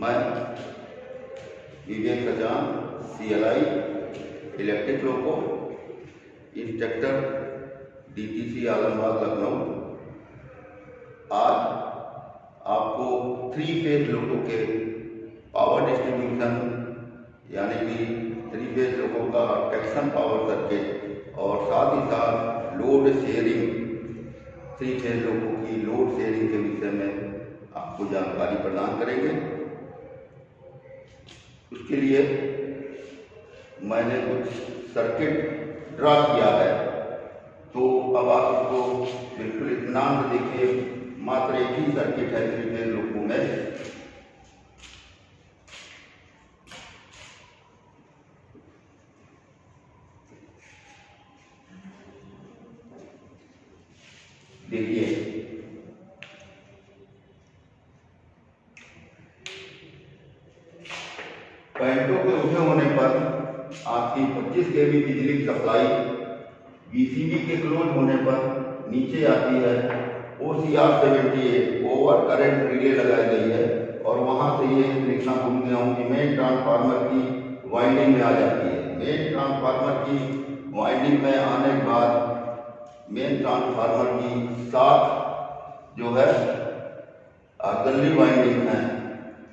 मैं विवेक सजान CLI electric loco instructor DTC Alambagh Lucknow आज आपको 3 फेज लोको के पावर डिस्ट्रीब्यूशन यानी कि 3 फेज लोको का ट्रैक्शन पावर सर्किट और साथ ही साथ लोड शेयरिंग 3 फेज लोको की लोड शेयरिंग के विषय में आपको जानकारी प्रदान करेंगे। उसके लिए मैंने कुछ सर्किट ड्रा किया है, तो अब आप इसको बिल्कुल इत्मीनान से देखिए। मात्र एक ही सर्किट है 3 फेज लोको में। देखिए पॉइंटों के उठे होने पर आपकी 25 kV बिजली की सप्लाई VCB के क्लोज होने पर नीचे आती है। OCR 78 ओवर करंट रिले लगाई गई है और वहां से ये लिखना भूल गया हूँ कि मेन ट्रांसफार्मर की वाइंडिंग में आ जाती है। मेन ट्रांसफार्मर की वाइंडिंग में आने के बाद मेन ट्रांसफार्मर की 7 जो है गल्ली वाइंडिंग है,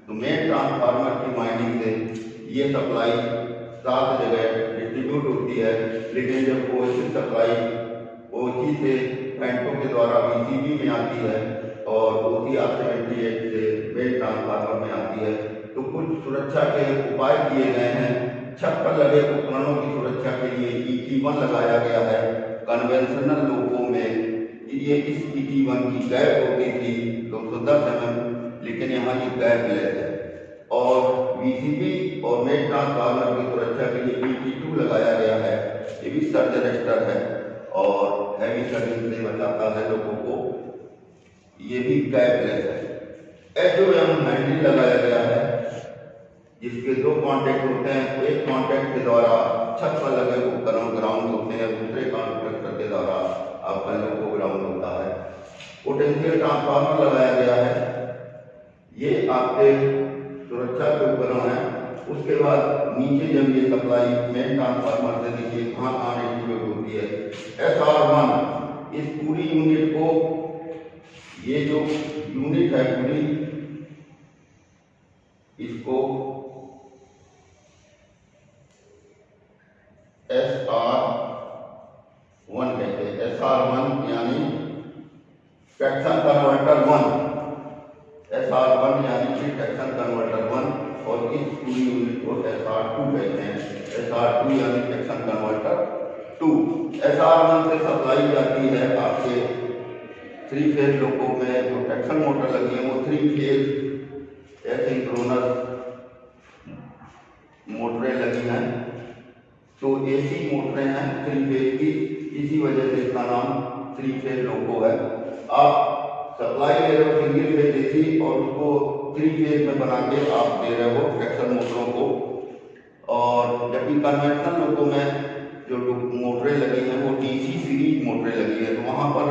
तो मेन ट्रांसफार्मर की वाइंडिंग से ये सप्लाई 7 जगह डिस्ट्रीब्यूट होती है। लेकिन जब OC सप्लाई OC से पैंटों के द्वारा VCB में आती है और OCR 78 से मेन ट्रांसफार्मर में आती है, तो कुछ सुरक्षा के उपाय किए गए हैं। छत पर लगे उपकरणों की सुरक्षा के लिए ET1 लगाया गया है। कन्वेंशनल लोको में ये इस ET1 की गैप होती थी 210 mm, लेकिन यहाँ ये गैप लेस है। और VCB और मेन ट्रांसफार्मर की सुरक्षा के लिए ET2 लगाया गया है। ये भी सर्ज रेजिस्टर है और हैवी सर्जिंग से बचाता है लोगों को। ये भी गैप लेस है। HOM हैंडल लगाया गया है जिसके 2 कॉन्टैक्ट होते हैं। एक कॉन्टैक्ट के द्वारा छत पर लगे उपकरण ग्राउंड होते हैं, दूसरे कॉन्टैक्ट के द्वारा आपका लोको ग्राउंड होता है। पोटेंशियल ट्रांसफार्मर लगाया गया है, ये आपके सुरक्षा के उपकरण है। उसके बाद नीचे जब ये सप्लाई मेन ट्रांसफार्मर से देखिए कहाँ डिस्ट्रीब्यूट होती है। SR1 इस पूरी यूनिट को, ये जो यूनिट है पूरी, इसको SR1 कहते हैं। SR1 यानी ट्रैक्शन कन्वर्टर 1, SR1 यानी कि ट्रैक्शन कन्वर्टर 1, और इस पूरी यूनिट को SR2 कहते हैं। SR2 यानी ट्रैक्शन कन्वर्टर 2। SR1 से सप्लाई जाती है आपके 3 फेज लोको में। जो ट्रैक्शन मोटर लगी है वो 3 फेज एसिंक्रोनस मोटरें लगी हैं, तो AC मोटरें हैं 3 फेज की, इसी वजह से इसका नाम 3 फेज लोको है। आप सप्लाई दे रहे हो सिंगल फेज AC और उसको 3 फेज में बना के आप दे रहे हो ट्रैक्शन मोटरों को। और जबकि कन्वेंशनल लोको में जो मोटरें लगी हैं वो DC सीरीज मोटरें लगी है, तो वहाँ पर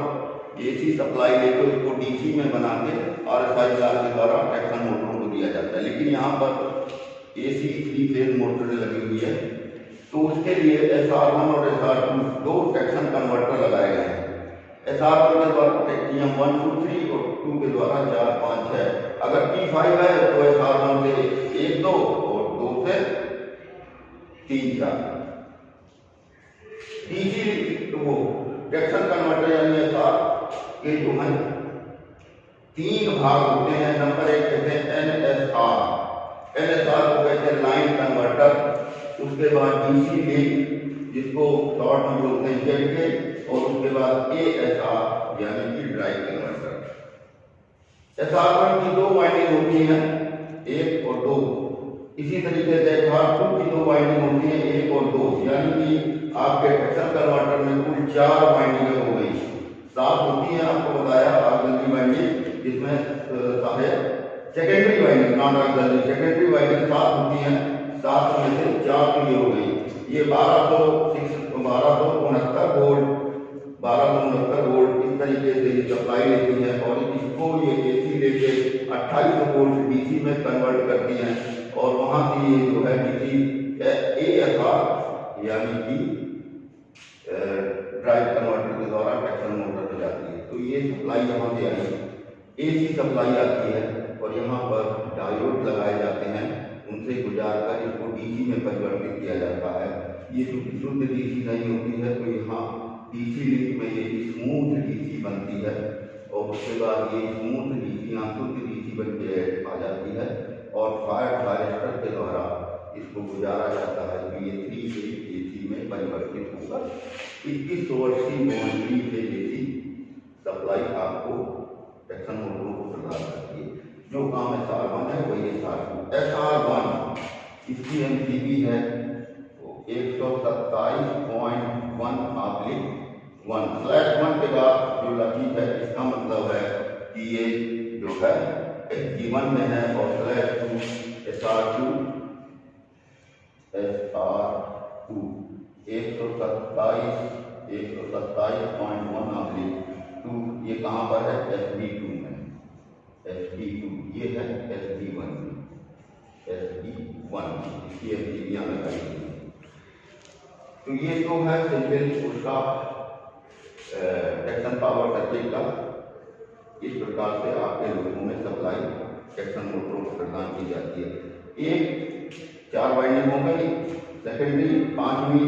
AC सप्लाई लेकर उसको DC में बना के RSI तार के द्वारा ट्रैक्शन मोटरों को दिया जाता है। लेकिन यहाँ पर AC 3 फेज मोटरें लगी हुई है, तो उसके लिए SR1 और SR2 2 ट्रैक्शन कन्वर्टर लगाए गए हैं। SR1 के द्वारा TM 1 2 3 और 2 के द्वारा 4 5 6। अगर T5 है तो SR1 से 1 2 और 2 से 3 4। DC वो ट्रैक्शन कन्वर्टर यानी SR के जो है 3 भाग होते हैं। नंबर 1 कहते हैं NSR को कहते हैं लाइन कन्वर्टर। उसके बाद DC लिंक जिसको शॉर्ट में बोलते हैं ZK, और उसके बाद ASR यानी कि ड्राइव कन्वर्टर। SR1 की 2 वाइंडिंग होती हैं, 1 और 2। इसी तरीके से SR2 की 2 वाइंडिंग होती हैं, 1 और 2, यानी कि आपके ट्रैक्शन कन्वर्टर में कुल 4 वाइंडिंग हो गई। 7 होती हैं, आपको बताया ऑक्सिलरी वाइंडिंग, जिसमें secondary winding non auxiliary secondary winding 7 होती हैं। 7 में से 4 की हो गई। ये 1269 वोल्ट 1269 वोल्ट इस तरीके से सप्लाई लेती है और इसको ये AC लेके 28 वोल्ट डीसी में कन्वर्ट करती हैं और वहाँ से ये जो है डीसी ASR यानी कि ड्राइव कन्वर्टर के द्वारा ट्रैक्शन मोटर पे जाती है। तो ये सप्लाई यहाँ से आई, AC सप्लाई आती है और यहाँ पर डायोड लगाए जाते हैं, उनसे गुजार कर इसको DC में परिवर्तित किया जाता है। ये जो शुद्ध DC नहीं होती है तो यहाँ DC लिंक में ये स्मूथ DC बनती है और उसके बाद ये स्मूथ DC यहाँ शुद्ध DC बन के आ जाती है और फायर थायरिस्टर के द्वारा इसको गुजारा जाता है कि ये 3 फेज AC में परिवर्तित होकर 2180 वोल्ट 3 फेज AC सप्लाई आपको ट्रैक्शन मोटरों को प्रदान करती है। जो काम SR1 है वही SR2। SR1 इसकी MCB है 127.1/1 के बाद जो लगी है इसका मतलब है कि ये जो है SG1 में है और /2 SR2 127.1/2 ये कहाँ पर है SB2 में, SB2 ये है SB1 में, SB1 इसकी MCBयां लगाई गई। तो ये जो है सिंपल उसका ट्रैक्शन पावर सर्किट का इस प्रकार से आपके लोगों में सप्लाई ट्रैक्शन मोटरों को प्रदान की जाती है। एक 4 वाइंडिंग हो गई, सेकेंडरी 5वीं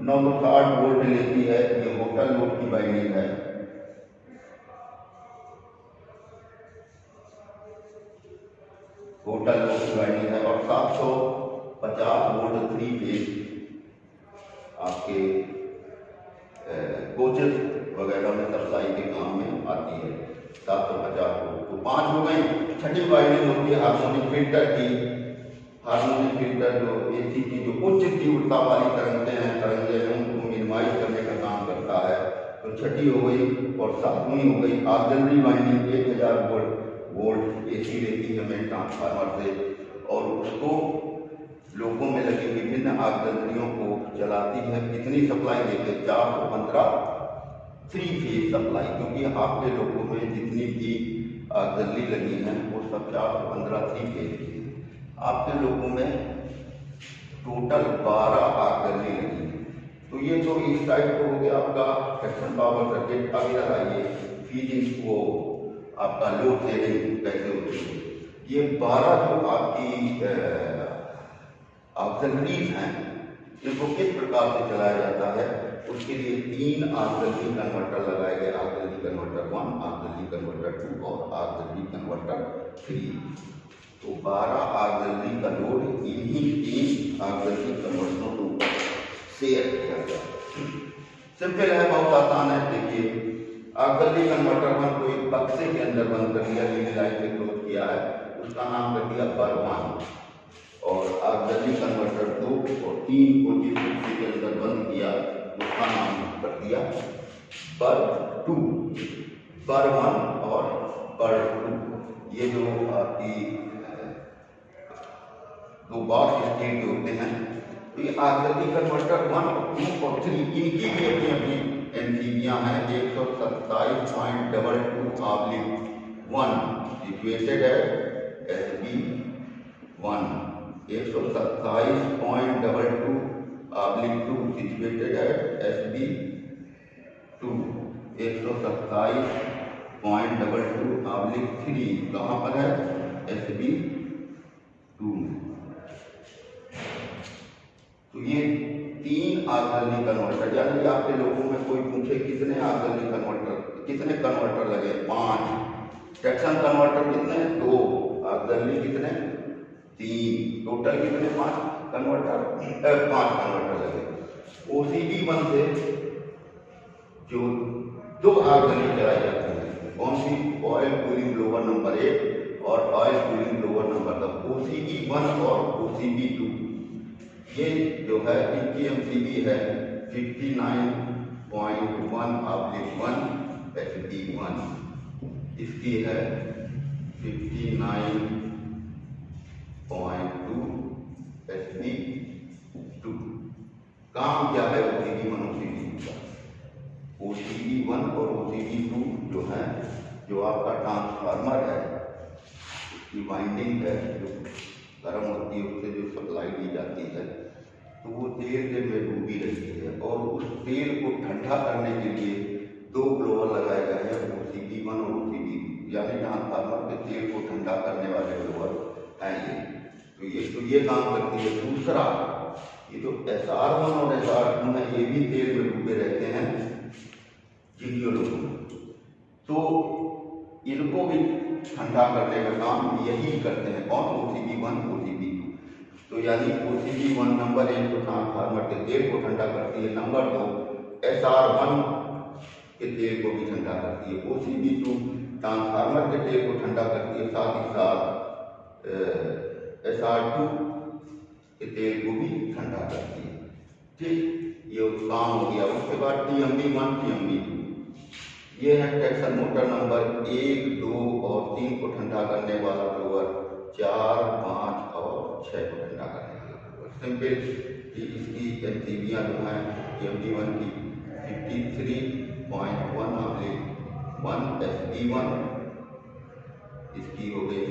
960 वोल्ट लेती है, ये होटल लोड की वाइंडिंग है। होटल लोड की वाइंडिंग है और 750 वोल्ट 3 फेज आपके कोचेस वगैरह में सप्लाई के काम में आती है। 750 वोल्ट तो 5 हो गई। छठी वाइंडिंग होती है हार्मोनिक फिल्टर की। हार्मोनिक फिल्टर जो AC की जो उच्च तीव्रता वाली तरंगें हैं उनको मिनिमाइज करने का काम करता है। तो छठी हो गई और 7वीं हो गई ऑक्सिलरी वाइंडिंग 1000 वोल्ट AC लेती है मेन ट्रांसफार्मर से और उसको लोगों में लगी विभिन्न ऑक्सिलरियों को चलाती है। कितनी सप्लाई देते हैं? 415 3 फेज सप्लाई, क्योंकि आपके लोगों में जितनी भी ऑक्सिलरी लगी हैं वो सब 415 3 फेज की। आपके लोगों में टोटल 12 ऑक्सिलरी लगी है। तो ये तो इस साइड को हो गया आपका ट्रैक्शन पावर सर्किट। अब इधर आइए फीडिंग को आपका लोड शेयरिंग कैसे होती है। ये 12 जो आपकी ऑक्सिलरीज हैं इनको किस प्रकार से चलाया जाता है, उसके लिए 3 ऑक्सिलरी कन्वर्टर लगाए गए। ऑक्सिलरी कन्वर्टर 1, ऑक्सिलरी कन्वर्टर 2 और ऑक्सिलरी कन्वर्टर 3। तो 12 ऑक्सिलरी का लोड इन्हीं 3 ऑक्सिलरी कन्वर्टरों को शेयर किया गया। सिंपल है, बहुत आसान है। देखिए ऑक्सिलरी कन्वर्टर 1 को एक बक्से के अंदर बंद कर दिया, नीली लाइन से क्लोज किया है, उसका नाम कर दिया बर 1। और ऑक्सिलरी कन्वर्टर 2 और 3 को जिस बक्से के अंदर बंद किया उसका नाम कर दिया बर 2। बर 1 और बर 2 ये जो आपकी 2 बॉक्स स्टेट होते हैं। तो ये ऑक्सिलरी कन्वर्टर 1 और 2 और 3 इनकी भी अपनी MCBयां हैं। 127.22/1 सिचुएटेड है SB1, 127.22/2 सिचुएटेड है SB2, 127.22/3 कहाँ पर है? SB2 में। तो ये 3 ऑक्सिलरी कन्वर्टर, यानी आपके लोगों में कोई पूछे कितने ऑक्सिलरी कन्वर्टर, कितने कन्वर्टर लगे? 5। ट्रैक्शन कन्वर्टर कितने? 2। ऑक्सिलरी कितने? 3। टोटल कितने? 5 कन्वर्टर लगे। OCB1 से जो 2 ऑक्सिलरी चलाई जाती है, कौन सी? ऑयल कूलिंग ब्लोअर नंबर 1 और oil cooling blower number 2। OCB1 और OCB2 ये जो है इनकी MCB है 59.1/1 SB1, इसकी है 59.2 SB2। काम क्या है OCB1 OCB2 का? OCB1 और OCB2 जो है, जो आपका ट्रांसफार्मर है की वाइंडिंग है जो गर्म होती है उससे जो सप्लाई दी जाती है, तो वो तेल में डूबी रहती है। और उस तेल को ठंडा करने के लिए 2 ब्लोअर लगाए गए हैं, OCB1 और OCB2, यानी ट्रांसफार्मर के तेल को ठंडा करने वाले ब्लोअर हैं ये। तो ये काम करती है। दूसरा, ये जो SR1 और SR2 है, ये भी तेल में डूबे रहते हैं जीडीओ लोगों में, तो इनको भी ठंडा करने का काम यही करते हैं। कौन? OCB1 OCB2। तो यानी OCB1 नंबर 1 तो ट्रांसफार्मर के तेल को ठंडा करती है, नंबर 2 SR1 के तेल को भी ठंडा करती है, OCB2 ट्रांसफार्मर के तेल को ठंडा करती है, साथ ही साथ SR2 के तेल को भी ठंडा करती है। ठीक, ये काम हो गया। उसके बाद TMB1 TMB2, ये है ट्रैक्शन मोटर नंबर 1, 2 और 3 को ठंडा करने वाला ब्लोअर, 4, 5 और 6 को ठंडा करने वाला ब्लोअर। सिंपल कि इसकी MCBयाँ जो हैं TMB1 की 53.1/1 SB1, इसकी हो गई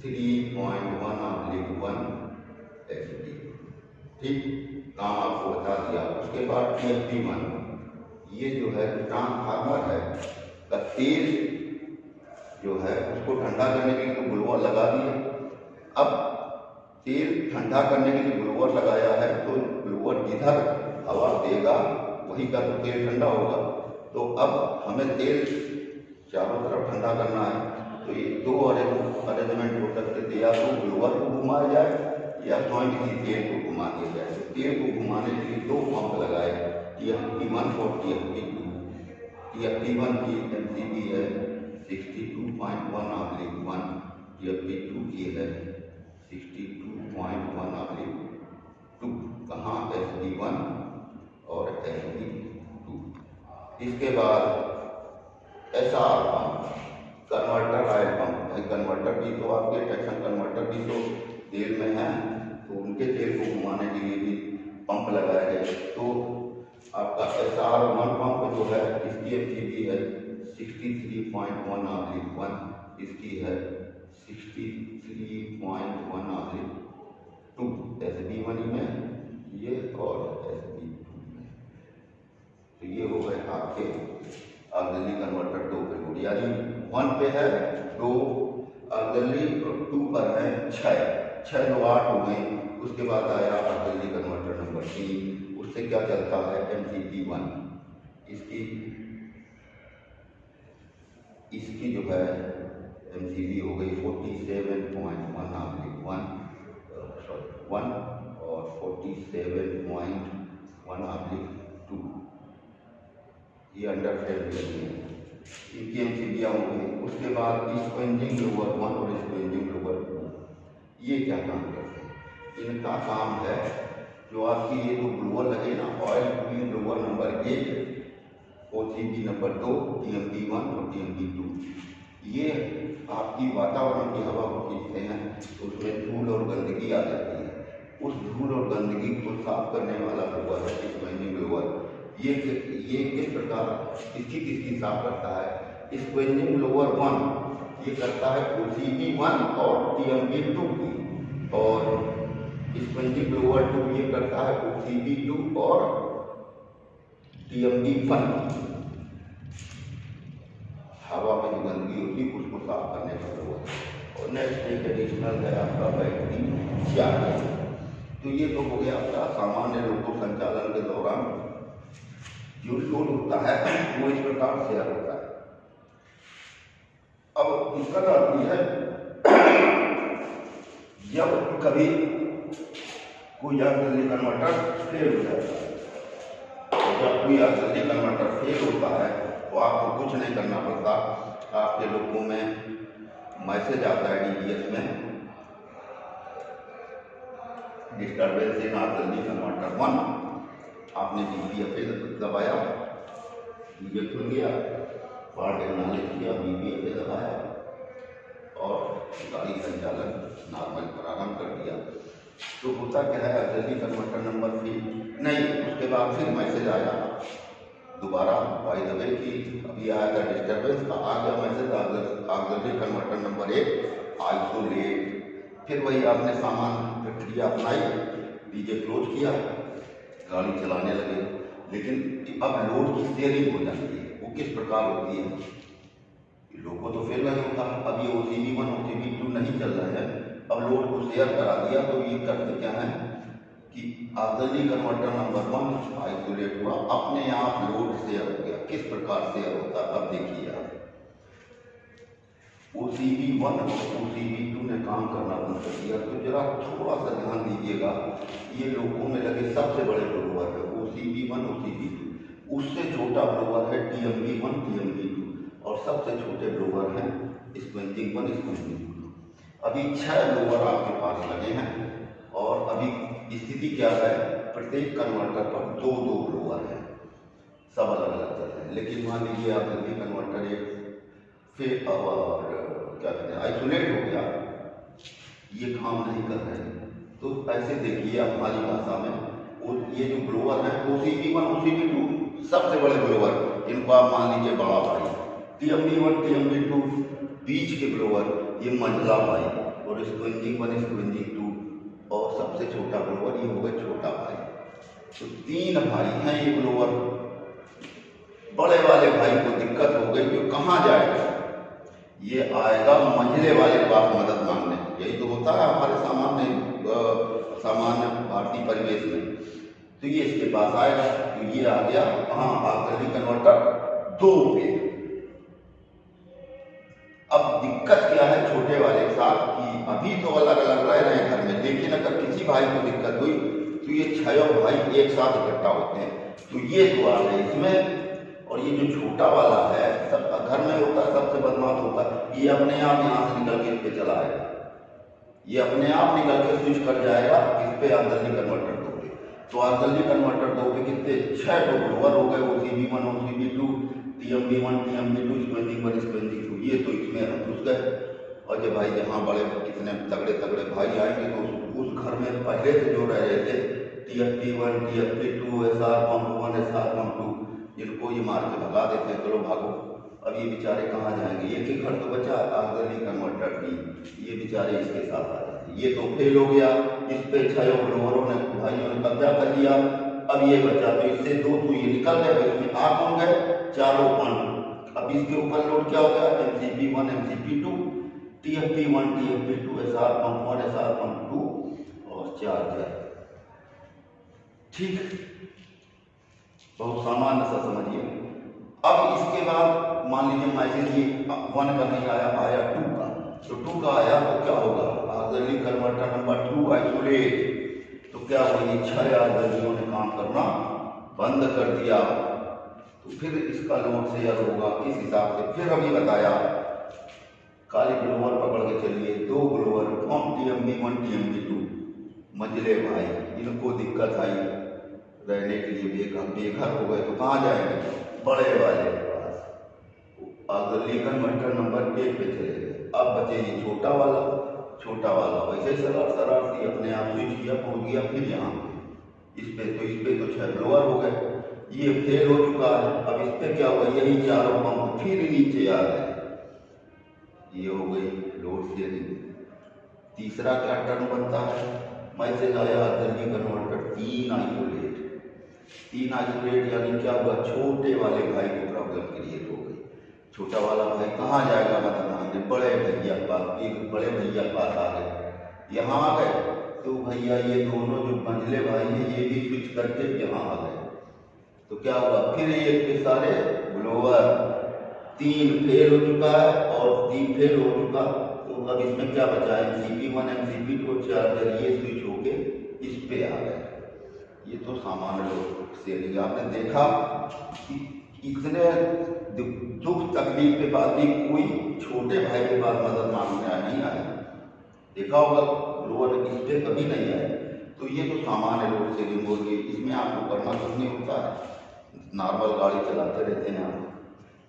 53.1/1 SB। ठीक, काम आपको बता दिया। उसके बाद TFB1, ये जो है ट्रांसफार्मर है का तेल जो है उसको ठंडा करने के लिए तो ब्लोअर लगा दिए। अब तेल ठंडा करने के लिए ब्लोअर लगाया है, तो ब्लोअर जिधर हवा देगा वहीं का तो तेल ठंडा होगा। तो अब हमें तेल चारों तरफ ठंडा करना है, तो ये 2 अरेंजमेंट हो सकते थे, या तो ब्लोअर को घुमाया जाए या स्वयं किसी तेल को घुमा दिया जाए। तो तेल को घुमाने के लिए 2 पंप लगाए, TFB1 और TFB2। TFB1 की MCB है 62.1/1, TFB2 की है 62.1/2। कहाँ? SB1 और SB2। इसके बाद SR pump, converter oil pump. Converter भी तो आपके ट्रैक्शन कन्वर्टर भी तो तेल में है, तो उनके तेल को घुमाने के लिए भी पंप लगाए गए। तो आपका SR1 पंप जो है, इसकी MCB है 63.1/1, इसकी है 63.1/2, SB1 में ये और SB2 में। तो ये हो गए आपके ऑक्सिलरी कन्वर्टर 2 पे लोड, यानी 1 पे है 2 ऑक्सिलरी और 2 पर है 6 तो 8 हो गए। उसके बाद आया ऑक्सिलरी कन्वर्टर नंबर 3, उससे क्या चलता है MCB1, इसकी जो है MCB हो गई 47.1/1 और 47.1/2, ये अंडर फ्रेम है, इनकी MCBयाँ हो गई। उसके बाद स्पंजिंग ब्लोअर 1 और स्पंजिंग ब्लोअर 2, ये क्या काम करते हैं? इनका काम है जो आपकी ये जो ब्लोअर लगे ना, oil cooling blower number 1, OCB number 2, TMB1 और TMB2, ये आपकी वातावरण की हवा को खींचते हैं, तो उसमें धूल और गंदगी आ जाती है। उस धूल और गंदगी को साफ करने वाला ब्लोअर है स्पंजिंग ब्लोअर। ये किस प्रकार किसकी साफ करता है? स्पंजिंग ब्लोअर 1 ये करता है OCB1 और TMB2 की, और स्पंजिंग ब्लोअर 2 ये करता है OCB2 और TMB1। हवा में जो गंदगी होती है उसको साफ करने का ब्लोअर। और नेक्स्ट एक एडिशनल है आपका बैटरी चार्जर। तो ये तो हो गया आपका सामान्य लोको संचालन के दौरान जो लोड होता है वो इस प्रकार शेयर होता है। अब दिक्कत आती है जब कभी कोई ऑक्सिलरी कन्वर्टर फेल हो जाता है। जब कोई ऑक्सिलरी कन्वर्टर फेल होता है तो आपको कुछ नहीं करना पड़ता, आपके लोगों में मैसेज आता है DBS में, डिस्टर्बेंस इन ऑक्सिलरी कन्वर्टर 1। आपने BBFA दबाया, DBF खुल गया, पार्ट एक्नॉलेज किया, BBFA दबाया और गाड़ी संचालन नॉर्मल प्रारंभ कर दिया। तो होता क्या है, ऑक्सिलरी कन्वर्टर नंबर 3 नहीं, उसके बाद फिर मैसेज आया दोबारा बाय द वे कि अभी आया था डिस्टर्बेंस का, आ गया message auxiliary converter number 1 isolate. फिर वही आपने सामान प्रक्रिया अपनाई, डीजे क्लोज किया, गाड़ी चलाने लगे। लेकिन अब लोड की शेयरिंग हो जाती है। वो किस प्रकार होती है, लोड को तो फेल नहीं होता। अब ये OCB1 OCB2 नहीं चल रहा है, अब लोड को शेयर करा दिया। तो ये करते क्या है कि ऑक्सिलरी कन्वर्टर नंबर 1 आइसोलेट हुआ, अपने आप लोड शेयर हो गया। किस प्रकार शेयर होता है अब देखिए आप। OCB1 और OCB2 ने काम करना बंद कर दिया। तो जरा थोड़ा सा ध्यान दीजिएगा, ये लोगों में लगे सबसे बड़े ब्लोअर है OCB1 OCB2, उससे छोटा ब्लोअर है TMB1 TMB2, और सबसे छोटे ब्लोअर हैं स्क्वेंजिंग 1 स्क्वेंजिंग 2। अभी 6 ब्लोअर आपके पास लगे हैं और अभी स्थिति क्या है, प्रत्येक कन्वर्टर पर 2-2 ब्लोअर हैं, सब अलग अलग चल रहे हैं। लेकिन मान लीजिए आप जल्दी कन्वर्टर एक फिर और क्या कहते हैं आइसोलेट हो गया, ये काम नहीं कर रहे हैं। तो ऐसे देखिए हमारी भाषा में ये जो ब्लोअर है OCB1 OCB2 सबसे बड़े ब्लोअर, इनको आप मान लीजिए बड़ा भाई, TMB1 TMB2 बीच के ब्लोअर ये मंझला भाई, और स्क्वेंजिंग 1 स्क्वेंजिंग 2 और सबसे छोटा ब्लोअर ये हो गया छोटा भाई। तो 3 भाई हैं ये ब्लोअर। बड़े वाले भाई को दिक्कत हो गई, जो कहाँ जाएगा, ये आएगा मंझले वाले के पास मदद मांगने। यही तो होता है हमारे सामान्य भारतीय परिवेश में। तो ये इसके पास आएगा, तो ये आ गया कहाँ, ऑक्सिलरी कन्वर्टर 2 पे। अब दिक्कत क्या है छोटे वाले के साथ कि अभी तो अलग अलग रह रहे हैं घर में, लेकिन अगर किसी भाई को दिक्कत हुई तो ये 6 भाई एक साथ इकट्ठा होते हैं। तो ये तो आ गए इसमें, और ये जो छोटा वाला है सब घर में होता है, सबसे बदमाश होता है, ये अपने आप यहाँ से निकल के इस पे चला आएगा, ये अपने आप निकल के स्विच कर जाएगा इस पे ऑक्सिलरी कन्वर्टर 2 पे। तो ऑक्सिलरी कन्वर्टर 2 पे कितने 6 ब्लोअर हो गए, OCB1 OCB2 TMB1 TMB2 scavenging 1 scavenging 2, ये तो इसमें हम घुस गए। और जब भाई जहाँ बड़े कितने तगड़े तगड़े भाई आएंगे तो उस घर में पहले से जो रह रहे थे TFP1 TFP2 SR pump 1 SR pump 2, इनको ये मार के भगा देते हैं, चलो भागो। अब ये बेचारे कहाँ जाएंगे, एक ही घर तो बचा ऑक्सिलरी कन्वर्टर की, ये बेचारे इसके साथ आ जाते। ये तो फेल हो गया, इस पे 6 ब्लोअरों ने भाइयों ने कब्जा कर लिया। अब ये बचा, तो इससे 2 तो ये निकल गए, इसमें 8 हो गए, 4 पंप। अब इसके ऊपर लोड क्या हो गया, MCP1 MCP2 TFP1 TFP2 SR pump 1 SR pump 2 और चार्जर। ठीक, बहुत सामान्य सा समझिए। अब इसके बाद मान लीजिए मैसेज ये 1 का नहीं आया, आया 2 का। तो 2 का आया तो क्या होगा, ऑक्सिलरी कन्वर्टर नंबर 2 आइसोलेट। तो क्या हुआ, ये 6 ऑक्सिलरियों ने काम करना बंद कर दिया। तो फिर इसका लोड शेयर होगा किस हिसाब से, फिर अभी बताया काली ब्लोअर पकड़ के चलिए, 2 ब्लोअर पंप TMB1 TMB2 मंझले भाई, इनको दिक्कत आई रहने के लिए, बेघर हो गए। तो कहाँ जाएंगे, बड़े वाले के पास, ऑक्सिलरी कन्वर्टर नंबर 1 पे चले गए। अब बचे ये छोटा वाला वैसे शरारती अपने आप स्विच किया, पहुंच गया फिर यहाँ इस पे तो 6 ब्लोअर हो गए, ये फेल हो चुका है। अब इस पे क्या हुआ, यही 4 पंप फिर नीचे आ गए, ये हो गई लोड शेयरिंग। तीसरा क्या टर्न बनता है, मैसेज आया ऑक्सिलरी कन्वर्टर 3 आइसोलेट, यानी क्या हुआ, छोटे वाले भाई को प्रॉब्लम क्रिएट हो गई। छोटा वाला भाई कहाँ जाएगा, मतलब बड़े भैया पास, एक बड़े भैया पास आ गए, यहाँ आ गए। तो भैया ये दोनों जो मंझले भाई हैं ये भी स्विच करके यहाँ आ गए। तो क्या हुआ, फिर ये के सारे ब्लोअर 3 फेल हो चुका है और 3 फेल हो चुका। तो अब इसमें क्या बचा है, MCP1 MCP2 चार्जर ये स्विच होके इस पे आ गए। ये तो सामान्य लोड शेयरिंग। आपने देखा कि इतने दुख तकलीफ के बाद भी कोई छोटे भाई के पास मदद मांगने नहीं आया, देखा होगा लोअर इस पे कभी नहीं आए। तो ये तो सामान्य लोड शेयरिंग होगी, इसमें आपको करना कुछ नहीं होता है, नॉर्मल गाड़ी चलाते रहते हैं आप।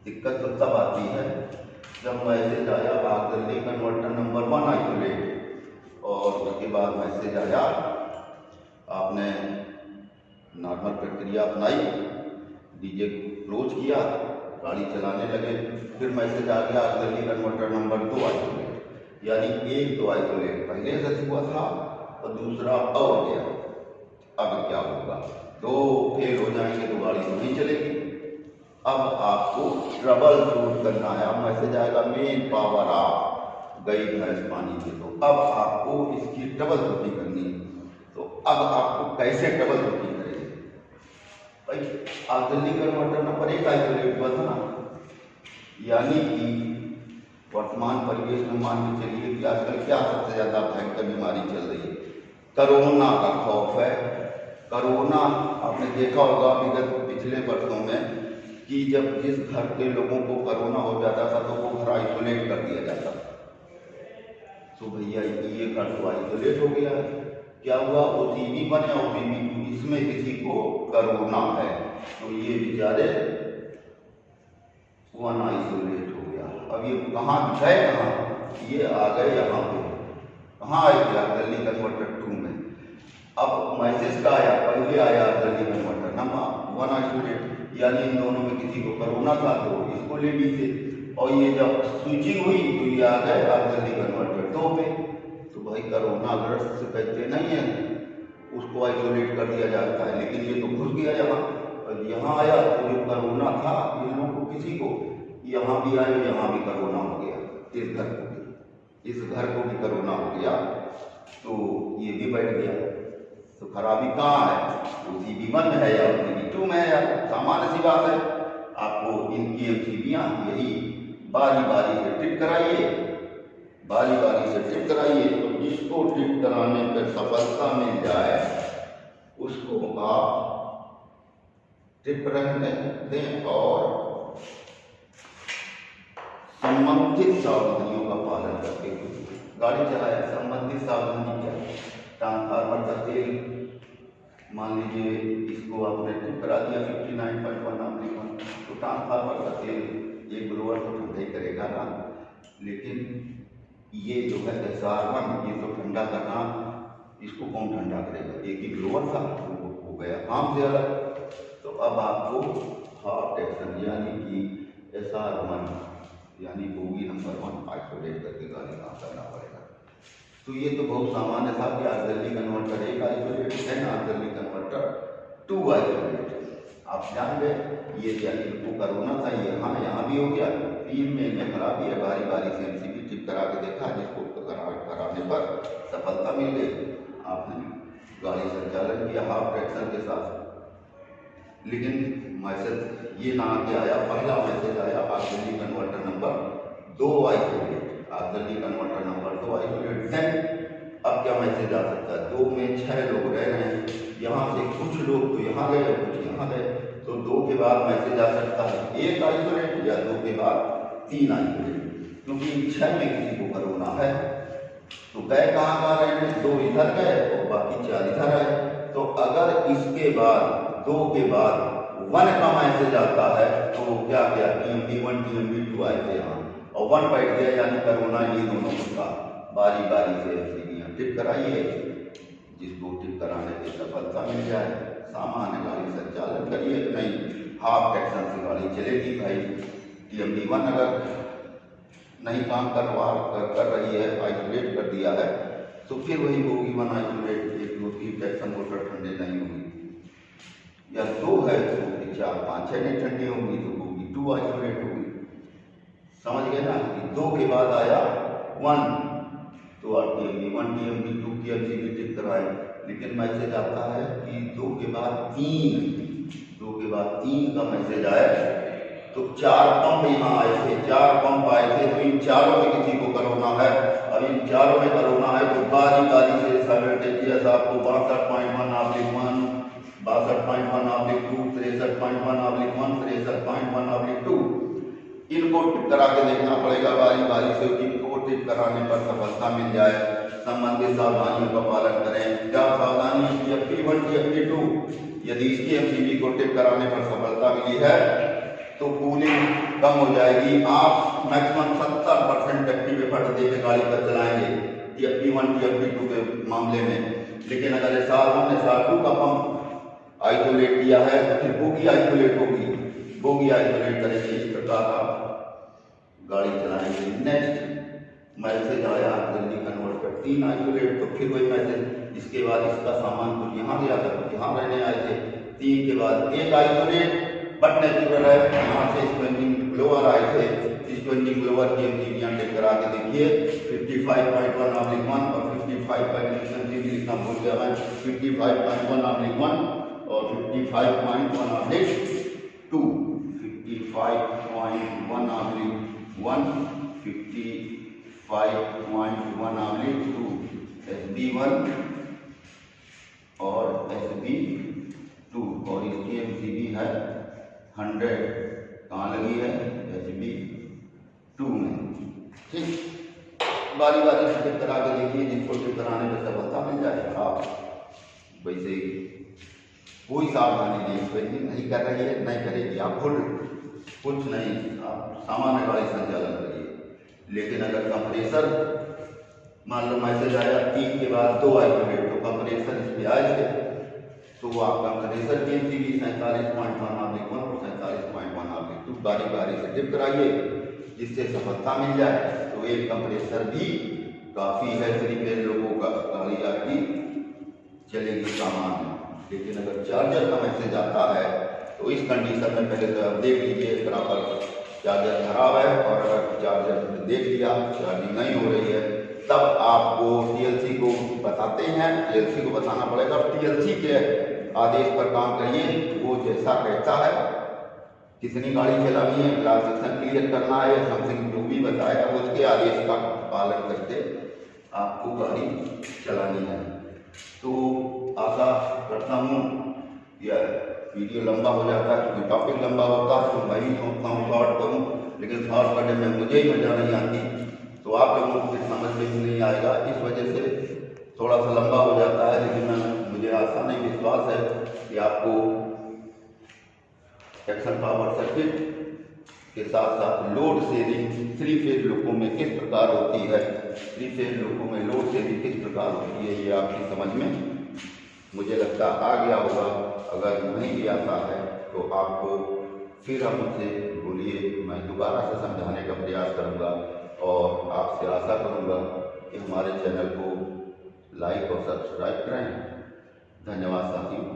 दिक्कत तो तब आती है जब मैसेज आया ऑक्सिलरी कन्वर्टर नंबर 1 आइसोलेट, और उसके बाद मैसेज आया आपने नॉर्मल प्रक्रिया अपनाई, डीजे क्लोज किया, गाड़ी चलाने लगे, फिर मैसेज आ गया ऑक्सिलरी कन्वर्टर नंबर 2 आइसोलेट, यानी 1 2 आइसोलेट पहले से हुआ था और दूसरा और गया। अब क्या होगा, 2 फेल हो जाएंगे तो गाड़ी तो नहीं चलेगी। अब आपको ट्रबल शूट करना है। अब मैसेज आएगा मेन पावर ऑफ, गई भैंस पानी में, तो अब आपको इसकी ट्रबल शूटिंग करनी है। तो अब आपको कैसे ट्रबल शूटिंग करेंगे भाई, ऑक्सिलरी कन्वर्टर नंबर 1 आइसोलेट हुआ था ना, यानी कि वर्तमान परिवेश में मान के चलिए कि आजकल क्या सबसे ज्यादा भयंकर बीमारी चल रही है, कोरोना का खौफ है। कोरोना आपने देखा होगा विगत पिछले वर्षों में कि जब जिस घर के लोगों को कोरोना हो जाता था तो वो घर आइसोलेट कर दिया जाता था। तो भैया ये घर तो आइसोलेट हो गया है, क्या हुआ, OCB बने OCB 2, इसमें किसी को कोरोना है तो ये बेचारे वन आइसोलेट हो गया। अब ये कहाँ गए, कहाँ ये आ गए यहाँ पे, कहाँ आए थे ऑक्सिलरी कन्वर्टर 2 में। अब मैसेज का आया, पहले आया ऑक्सिलरी कन्वर्टर नंबर 1 आइसोलेट, यानी इन दोनों में किसी को कोरोना था तो इसको ले ली थे, और ये जब स्विचिंग हुई तो ये आ गए ऑक्सिलरी कन्वर्टर 2 पे। तो भाई कोरोना ग्रस्त से कहते नहीं है उसको आइसोलेट कर दिया जाता है, लेकिन ये तो घुस गया यहाँ, और यहाँ आया तो जो कोरोना था इन लोगों को किसी को, यहाँ भी आया, यहाँ भी कोरोना हो गया, इस घर को भी, इस घर को भी कोरोना हो गया, तो ये भी बैठ गया। तो खराबी कहाँ है, OCB 1 में है या OCB 2 में है यार, सामान्य सी बात है। आपको इनकी MCBयाँ यही बारी बारी से टिप कराइए, बारी बारी से टिप कराइए, तो जिसको टिप कराने पर सफलता मिल जाए उसको आप टिप रहने दें और संबंधित सावधानियों का पालन करके गाड़ी चलाए। संबंधित सावधानी क्या, ट्रांसफार्मर का तेल मान लीजिए इसको आपने टिप करा दिया 59.1 तो ट्रांसफार्मर का तेल एक ब्लोअर तो ठंडा ही करेगा ना, लेकिन ये जो है SR1 ये तो ठंडा करना, इसको कौन ठंडा करेगा, एक ही ब्लोअर था वो हो गया काम से अलग। तो अब आपको हाफ एक्शन यानी कि SR1 यानी बोगी नंबर 1 आइसोलेट करके गाड़ी काम करना पड़ेगा। तो ये तो बहुत सामान्य था कि ऑक्सिलरी कन्वर्टर 1 आइसोलेट है, ऑक्सिलरी कन्वर्टर 2 आइसोलेट। आप जान गए ये यानी को कोरोना था, ये हाँ यहाँ भी हो गया, 3 में इन्हें खराबी है, बारी बारी से MCB टिप करा के देखा, जिसको कराने पर सफलता मिल गई, आपने गाड़ी संचालन किया हाफ ट्रैक्शन के साथ। लेकिन मैसेज ये ना आके आया, पहला मैसेज आया auxiliary converter number 2 isolate, auxiliary converter number 2 isolate है। अब क्या मैसेज आ सकता है, 2 में 6 लोग रह रहे हैं, यहाँ से कुछ लोग तो यहाँ गए कुछ यहाँ गए, तो 2 के बाद मैसेज आ सकता है 1 आइसोलेट या 2 के बाद 3 आइसोलेट, क्योंकि 6 में किसी को कोरोना है। तो गए कहाँ रहे हैं, 2 इधर गए और बाकी 4 इधर आए। तो अगर इसके बाद 2 के बाद 1 का मैसेज आता है तो क्या क्या TMB1 TMB2 आए थे यहाँ, और 1 बैठ गया यानी कोरोना, ये दोनों का बारी बारी से MCB टिप कराइए, जिसको टिप कराने की सफलता मिल जाए सामान्य गाड़ी संचालन करिए, नहीं हाफ एक्शन से गाड़ी चलेगी। भाई TMB1 अगर नहीं काम कर रही है, आइसोलेट कर दिया है, तो फिर वही बोगी 1 आइसोलेट, 1 2 3 ट्रैक्शन मोटर ठंडे नहीं होगी, या 2 है तो 4 5 6 नहीं ठंडी होंगी तो बोगी 2 आइसोलेट होगी। समझ गए ना कि 2 के बाद आया 1 तो आप TMB1 TMB2 की MCB टिप कराए, लेकिन मैसेज आता है कि 2 के बाद 3 का मैसेज आया, तो 4 पंप यहाँ आए थे, 4 पंप आए थे, तो इन चारों में किसी को कोरोना है। अब इन चारों में कोरोना है तो बारी बारी से साइमल्टेनियस आपको 62.1/1, 62.1/2, 63.1/1, 63.1/2 इनको टिप करा के देखना पड़ेगा बारी बारी से, इनको टिप कराने पर सफलता मिल जाए। संबंधित सावधानियों का पालन करें। क्या सावधानी, TFT1 TFT2 यदि इसकी MCB को टिप कराने पर सफलता मिली है तो कूलिंग कम हो जाएगी, आप मैक्सिमम 70% एक्टिव एफर्ट देकर गाड़ी पर चलाएंगे TFT1 TFT2 के मामले में। लेकिन अगर SR1 SR2 का पंप आइसोलेट किया है तो फिर बोगी आइसोलेट होगी, बोगी आइसोलेट करेंगे। इस प्रकार आप गाड़ी चलाएंगे। नेक्स्ट मैसेज आया जल्दी कन्वर्ट कर 3 आइसोलेट, तो फिर वही मैसेज। इसके बाद इसका सामान कुछ यहाँ गया था, कुछ यहाँ रहने आए थे। 3 के बाद 1 आइसोलेट बट नेचुरल है। यहाँ से स्पंजिंग ब्लोअर आए थे, स्पंजिंग ब्लोअर की एमसीबी टेक करा के देखिए। 55.1/1 और 55.1 लिखना भूल गया मैं। 55.1/1 और 55.1/2, 55.1/1, 55.1/2, SB1 और SB2, और इसकी एमसीबी है 100। कहाँ लगी है? SB2 में। ठीक, बारी बारी से चेक करा के देखिए। जिनको चेक कराने में सफलता मिल जाए आप वैसे कोई सावधानी नहीं, स्पेंडिंग नहीं कर रही है, नहीं करेगी, आप कुछ नहीं, आप सामान्य गाड़ी संचालन करिए। लेकिन अगर कंप्रेसर मान लो मैसेज आया 3 के बाद 2 आइसोलेट, तो कंप्रेसर इस पे आए थे, तो आप कंप्रेसर की एमसीबी 47.1/1 और 47.1/2 बारी बारी से टिप कराइए, जिससे सफलता मिल जाए। तो एक कंप्रेसर भी काफ़ी है, 3 फेज लोगों का गाड़ी आपकी चलेगी सामान्य। लेकिन अगर चार्जर का मैसेज आता है तो इस कंडीशन में पहले तो आप देख लीजिए बराबर चार्जर खराब है, और अगर चार्जर देख लिया चार्जिंग नहीं हो रही है, तब आपको टीएलसी को बताते हैं। टीएलसी को बताना पड़ेगा, टीएलसी के आदेश पर काम करिए। वो जैसा कहता है, कितनी गाड़ी चलानी है, क्लास सेक्शन क्लियर करना है, समथिंग जो भी बताया उसके आदेश का पालन करके आपको गाड़ी चलानी है। तो आशा करता हूँ यह वीडियो लंबा हो जाता है, क्योंकि टॉपिक लंबा होता है, तो मैं भी सोचता हूँ शॉर्ट करूँ, लेकिन शॉर्ट करने में मुझे ही मजा नहीं आती, तो आप लोगों को फिर समझ में भी नहीं आएगा। इस वजह से थोड़ा सा लंबा हो जाता है। लेकिन मुझे आशा नहीं, विश्वास है कि आपको एक्शन पावर सर्किट के साथ साथ लोड शेयरिंग 3 फेज लोगों में किस प्रकार होती है, 3 फेज लोगों में लोड शेयरिंग किस प्रकार होती है, ये आपकी समझ में मुझे लगता आ गया होगा। अगर नहीं भी आता है तो आपको फिर आप मुझसे बोलिए, मैं दोबारा से समझाने का प्रयास करूँगा, और आपसे आशा करूँगा कि हमारे चैनल को लाइक और सब्सक्राइब करें। धन्यवाद साथियों।